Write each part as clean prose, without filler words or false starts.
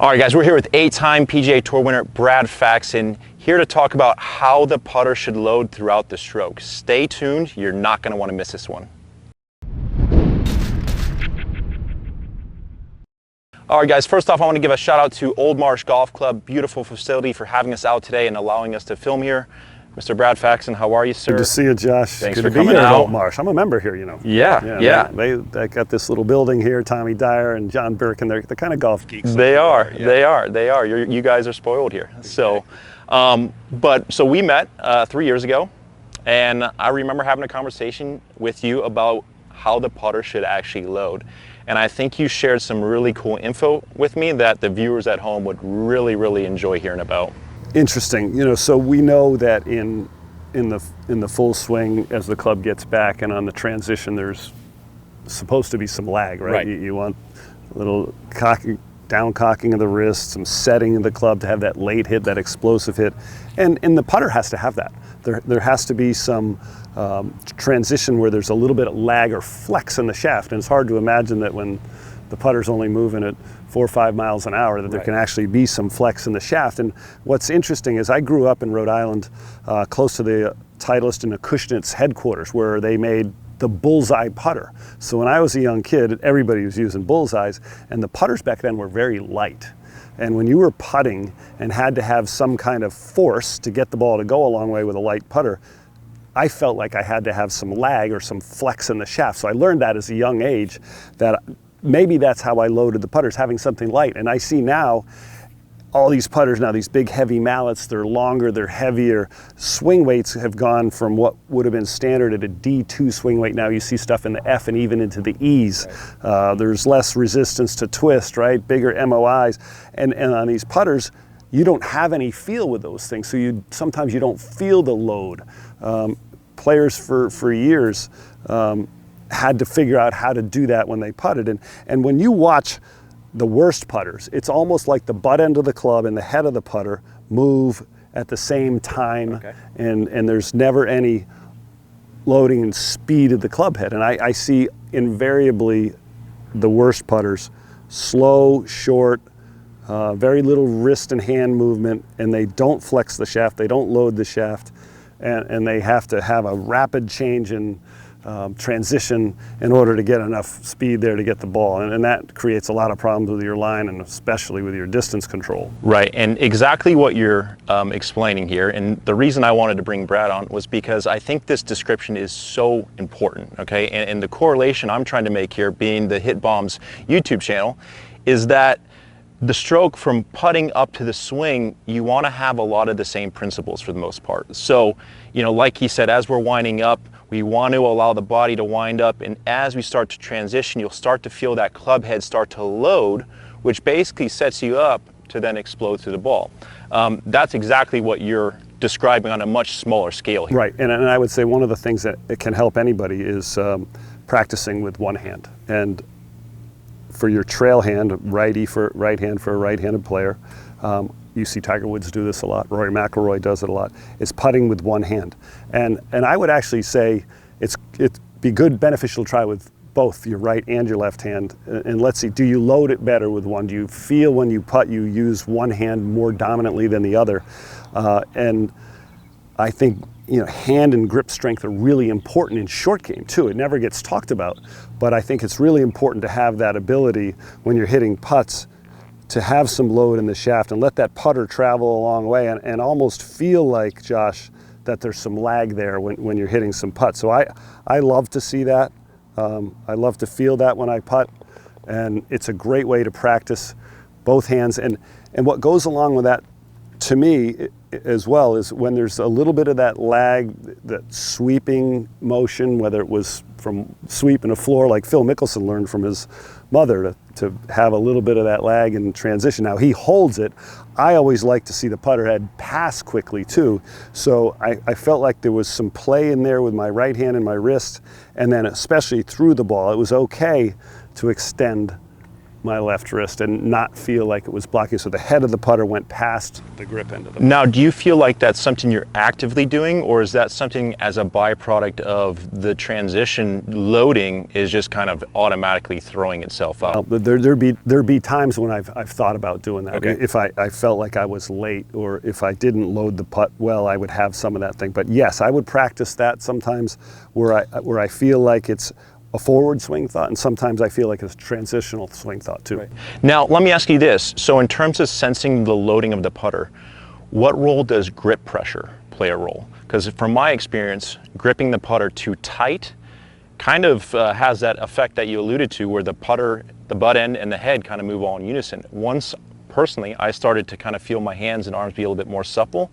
All right, guys, we're here with 8-time PGA Tour winner Brad Faxon, here to talk about how the putter should load throughout the stroke. Stay tuned, you're not going to want to miss this one. All right, guys, first off, I want to give a shout out to Old Marsh Golf Club, beautiful facility, for having us out today and allowing us to film here. Mr. Brad Faxon, how are you, sir? Good to see you, Josh. Thanks Good for to be coming here out. at Old Marsh. I'm a member here, you know. Yeah. They got this little building here. Tommy Dyer and John Birkin, they're the kind of golf geeks. They are. You guys are spoiled here. So, so we met 3 years ago, and I remember having a conversation with you about how the putter should actually load. And I think you shared some really cool info with me that the viewers at home would really enjoy hearing about. Interesting. You know, so we know that in the full swing, as the club gets back and on the transition, there's supposed to be some lag, right? You want a little down cocking of the wrist, some setting of the club to have that late hit, that explosive hit, and the putter has to have that. There has to be some transition where there's a little bit of lag or flex in the shaft, and it's hard to imagine that when the putter's only moving at 4 or 5 miles an hour that there can actually be some flex in the shaft. And what's interesting is I grew up in Rhode Island, close to the Titleist and Acushnet's headquarters, where they made the bullseye putter. So when I was a young kid, everybody was using bullseyes, and the putters back then were very light. And when you were putting and had to have some kind of force to get the ball to go a long way with a light putter, I felt like I had to have some lag or some flex in the shaft. So I learned that as a young age, that maybe that's how I loaded the putters, having something light. And I see now all these putters now, these big heavy mallets, they're longer, they're heavier. Swing weights have gone from what would have been standard at a D2 swing weight. Now you see stuff in the F and even into the E's. There's less resistance to twist, right? Bigger MOIs. And on these putters, you don't have any feel with those things. So sometimes you don't feel the load. Players for years had to figure out how to do that when they putted. And when you watch the worst putters, it's almost like the butt end of the club and the head of the putter move at the same time, and there's never any loading and speed of the club head. And I see invariably the worst putters, slow, short, very little wrist and hand movement, and they don't flex the shaft, they don't load the shaft, and they have to have a rapid change in transition in order to get enough speed there to get the ball. And that creates a lot of problems with your line and especially with your distance control. Right, and exactly what you're explaining here, and the reason I wanted to bring Brad on was because I think this description is so important, okay? And the correlation I'm trying to make here, being the Hit Bombs YouTube channel, is that the stroke from putting up to the swing, you want to have a lot of the same principles for the most part. So, you know, like he said, as we're winding up, we want to allow the body to wind up, and as we start to transition, you'll start to feel that club head start to load, which basically sets you up to then explode through the ball. That's exactly what you're describing on a much smaller scale here. Right, and I would say one of the things that it can help anybody is practicing with one hand. And for your trail hand, righty for right hand for a right-handed player, you see Tiger Woods do this a lot. Rory McIlroy does it a lot. It's putting with one hand, and I would actually say it'd be beneficial to try with both your right and your left hand. And let's see, do you load it better with one? Do you feel when you putt you use one hand more dominantly than the other? And I think, you know, hand and grip strength are really important in short game too. It never gets talked about, but I think it's really important to have that ability when you're hitting putts to have some load in the shaft and let that putter travel a long way and almost feel like, Josh, that there's some lag there when you're hitting some putts. So I love to see that. I love to feel that when I putt, and it's a great way to practice both hands. And what goes along with that, to me, as well, is when there's a little bit of that lag, that sweeping motion, whether it was from sweeping a floor like Phil Mickelson learned from his mother, to have a little bit of that lag in transition. Now he holds it. I always like to see the putter head pass quickly too. So I felt like there was some play in there with my right hand and my wrist, and then especially through the ball, it was okay to extend my left wrist and not feel like it was blocking. So the head of the putter went past the grip end of the putter. Now, do you feel like that's something you're actively doing, or is that something as a byproduct of the transition loading is just kind of automatically throwing itself out? There'd be times when I've thought about doing that. Okay. If I felt like I was late, or if I didn't load the putt well, I would have some of that thing. But yes, I would practice that sometimes where I feel like it's a forward swing thought, and sometimes I feel like it's a transitional swing thought too. Right. Now, let me ask you this. So in terms of sensing the loading of the putter, what role does grip pressure play a role? Because from my experience, gripping the putter too tight kind of has that effect that you alluded to, where the putter, the butt end and the head kind of move all in unison. Once, personally, I started to kind of feel my hands and arms be a little bit more supple,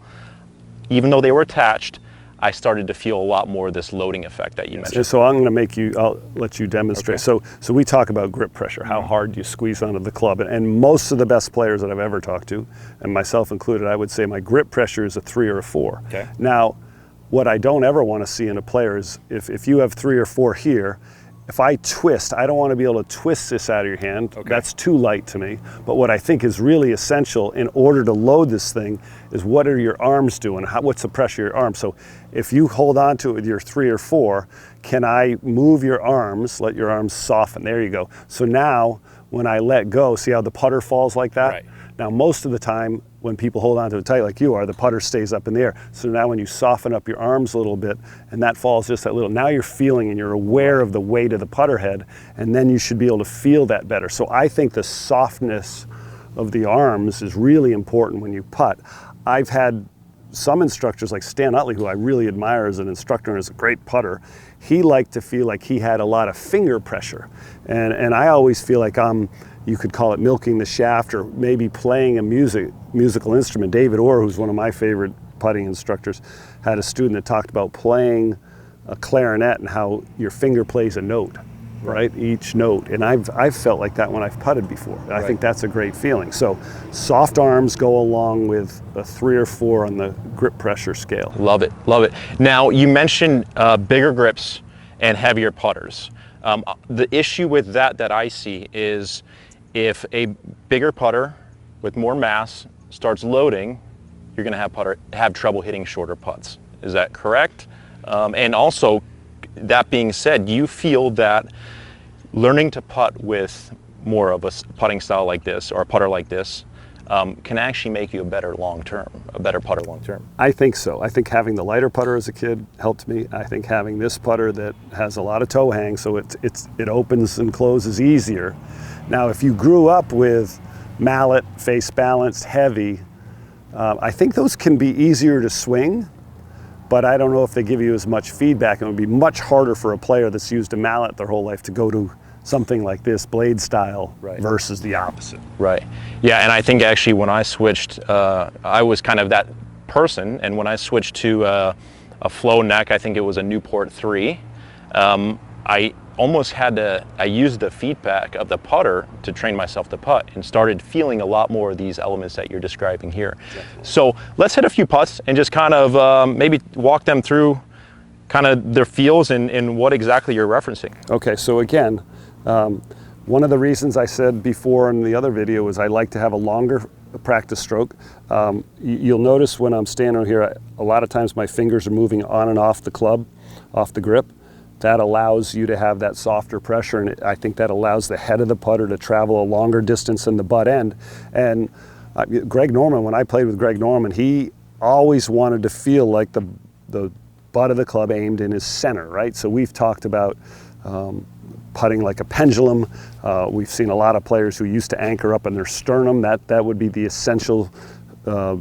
even though they were attached, I started to feel a lot more of this loading effect that you mentioned. So I'm going to I'll let you demonstrate. Okay. So we talk about grip pressure, how hard you squeeze onto the club. And most of the best players that I've ever talked to, and myself included, I would say my grip pressure is a 3 or a 4. Okay. Now, what I don't ever want to see in a player is if you have 3 or 4 here, if I twist, I don't want to be able to twist this out of your hand. Okay. That's too light to me. But what I think is really essential in order to load this thing is, what are your arms doing? What's the pressure of your arms? So if you hold on to it with your 3 or 4, can I move your arms, let your arms soften? There you go. So now when I let go, see how the putter falls like that? Right. Now, most of the time when people hold on to it tight like you are, the putter stays up in the air. So now when you soften up your arms a little bit and that falls just that little, now you're feeling and you're aware of the weight of the putter head, and then you should be able to feel that better. So I think the softness of the arms is really important when you putt. I've had some instructors like Stan Utley, who I really admire as an instructor and is a great putter. He liked to feel like he had a lot of finger pressure. And I always feel like you could call it milking the shaft, or maybe playing a musical instrument. David Orr, who's one of my favorite putting instructors, had a student that talked about playing a clarinet and how your finger plays a note, right? Each note. And I've felt like that when I've putted before. I think that's a great feeling. So soft arms go along with a 3 or 4 on the grip pressure scale. Love it, love it. Now, you mentioned bigger grips and heavier putters. The issue with that I see is, if a bigger putter with more mass starts loading, you're going to have trouble hitting shorter putts. Is that correct? And also, that being said, do you feel that learning to putt with more of a putting style like this, or a putter like this, can actually make you a better putter long term? I think so. I think having the lighter putter as a kid helped me. I think having this putter that has a lot of toe hang, so it opens and closes easier. Now, if you grew up with mallet, face balanced, heavy, I think those can be easier to swing, but I don't know if they give you as much feedback. It would be much harder for a player that's used a mallet their whole life to go to something like this, blade style, versus the opposite. Right. Yeah, and I think actually when I switched, I was kind of that person, and when I switched to a flow neck, I think it was a Newport 3, I almost I used the feedback of the putter to train myself to putt, and started feeling a lot more of these elements that you're describing here. Definitely. So let's hit a few putts and just kind of maybe walk them through kind of their feels and what exactly you're referencing. Okay, so again, one of the reasons I said before in the other video is I like to have a longer practice stroke. You'll notice when I'm standing here, a lot of times my fingers are moving on and off the club, off the grip. That allows you to have that softer pressure, and I think that allows the head of the putter to travel a longer distance than the butt end. And Greg Norman, when I played with Greg Norman, he always wanted to feel like the butt of the club aimed in his center, right? So we've talked about putting like a pendulum. We've seen a lot of players who used to anchor up in their sternum. That would be the essential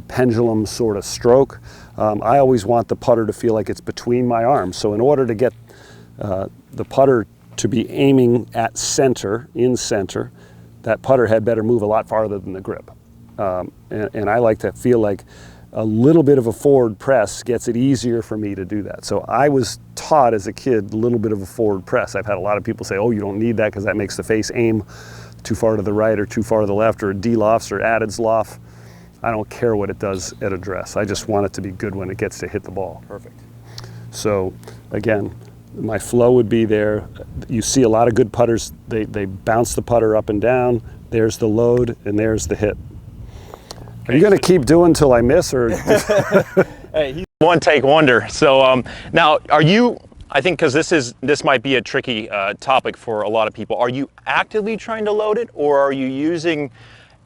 pendulum sort of stroke. I always want the putter to feel like it's between my arms. So in order to get the putter to be aiming at center, in center, that putter head better move a lot farther than the grip. And I like to feel like a little bit of a forward press gets it easier for me to do that. So I was taught as a kid a little bit of a forward press. I've had a lot of people say, oh, you don't need that because that makes the face aim too far to the right or too far to the left, or de-lofts or added loft. I don't care what it does at address. I just want it to be good when it gets to hit the ball. Perfect. So again, my flow would be there. You see a lot of good putters, they bounce the putter up and down, there's the load, and there's the hit. Are you going to keep doing till I miss, or? Hey, he's one take wonder. So now, are you? I think because this might be a tricky topic for a lot of people. Are you actively trying to load it, or are you using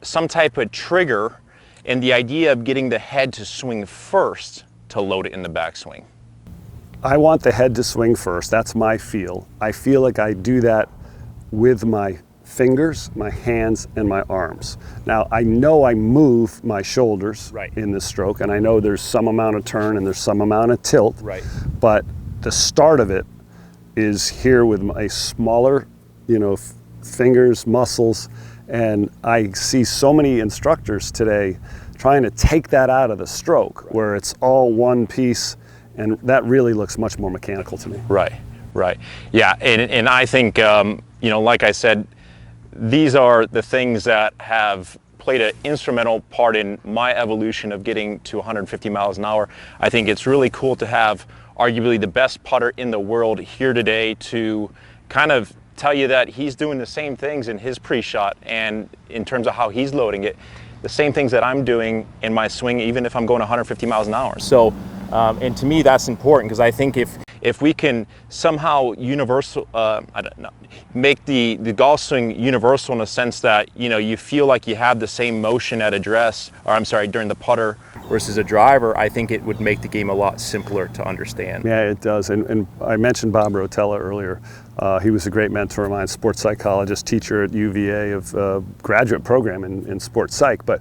some type of trigger and the idea of getting the head to swing first to load it in the backswing? I want the head to swing first. That's my feel. I feel like I do that with my fingers, my hands, and my arms. Now, I know I move my shoulders in this stroke, and I know there's some amount of turn and there's some amount of tilt, but the start of it is here with my smaller, fingers, muscles, and I see so many instructors today trying to take that out of the stroke where it's all one piece, and that really looks much more mechanical to me. Right. Yeah, and I think, like I said, these are the things that have played an instrumental part in my evolution of getting to 150 miles an hour. I think it's really cool to have arguably the best putter in the world here today to kind of tell you that he's doing the same things in his pre-shot and in terms of how he's loading it, the same things that I'm doing in my swing, even if I'm going 150 miles an hour. So, and to me, that's important, because I think if we can somehow make the golf swing universal in the sense that, you feel like you have the same motion at address, during the putter versus a driver, I think it would make the game a lot simpler to understand. Yeah, it does. And I mentioned Bob Rotella earlier. He was a great mentor of mine, sports psychologist, teacher at UVA of graduate program in sports psych. But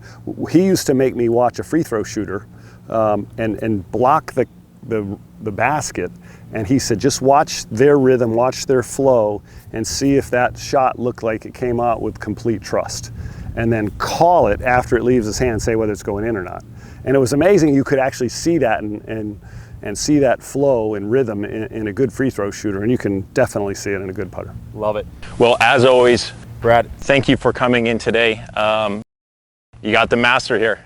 he used to make me watch a free throw shooter and block the basket. And he said, just watch their rhythm, watch their flow, and see if that shot looked like it came out with complete trust. And then call it after it leaves his hand, say whether it's going in or not. And it was amazing. You could actually see that and see that flow and rhythm in a good free throw shooter, and you can definitely see it in a good putter. Love it. Well, as always, Brad, thank you for coming in today. You got the master here.